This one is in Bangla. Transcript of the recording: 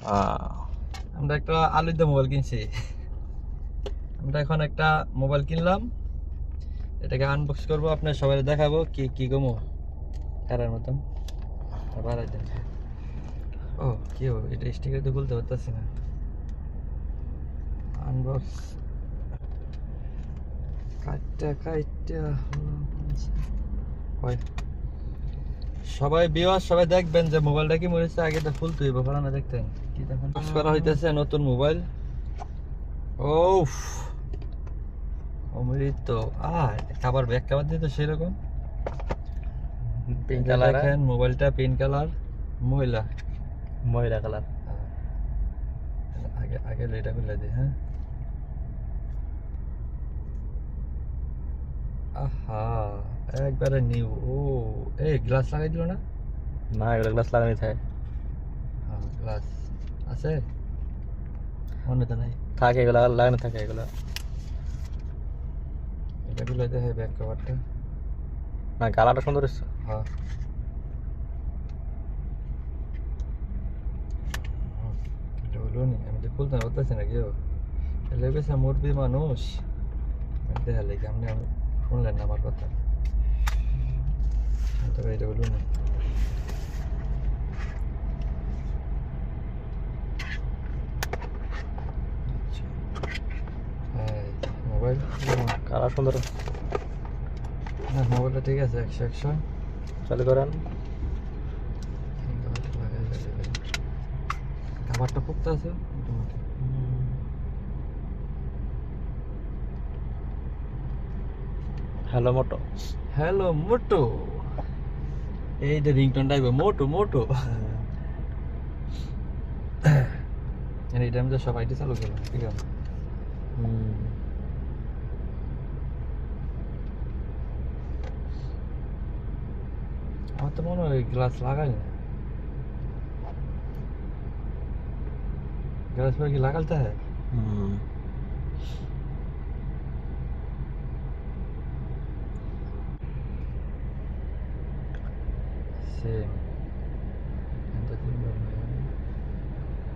আমরা একটা আলুর দম মোবাইল কিনছি। আমরা এখন একটা মোবাইল কিনলাম, এটাকে আনবক্স করবো, আপনার সবাই দেখাবো কি কি গমো খেলার মতন। বাড়াই দেন। ও কি এটা স্টিকার তো খুলতে পারতেছি না। আনবক্স কাটটা কাটটা হয়। সবাই ভিউয়ার সবাই দেখবেন যে মোবাইলটা কি মরেছে, আগে তো ফুল তুই বাবা না দেখতেন কি দেখেন করা হইতেছে নতুন মোবাইল। ওফ অমৃত খাবার ব্যাক খাবার দিয়ে তো সেরকম পিঙ্ক কালার, দেখেন মোবাইলটা পিঙ্ক কালার, মহিলা ময়লা কালার। আগে আগে এটা খুলে দিই। হ্যাঁ আহা একবারে নিউ। ও এই গ্লাস লাগাই দিল না? না, এগুলো গ্লাস লাগানো থাকে। হ্যাঁ গ্লাস আছে মনে তো নাই। থাকে, এগুলো লাগানো থাকে এগুলো। এটা খুলে দেখে ব্যাক কভারটা। না, কালারটা সুন্দর এসছে। হ্যাঁ এটা হলো নি, আমি তো খুলতে পারতেছি না কেউ। লেগেছে মুরবি মানুষ দেখা লেগে আপনি শুনলেন না আমার কথা। তবে এটা হলো না। মোবাইল কালার সুন্দর। না মোবাইলটা ঠিক আছে, 100 চালু করেন। খাবারটা পড়তে আছে মোটামুটি। হ্যালো মোটো। হ্যালো মোটো, এই যে রিংটোনটা আইবে মোটো মোটো। এই টাইম তো সবাই চালু করলাম ঠিক আছে। আমার তো মনে হয় গ্লাস লাগাই না, গ্লাस पर কি লাগালতে হয়? সেম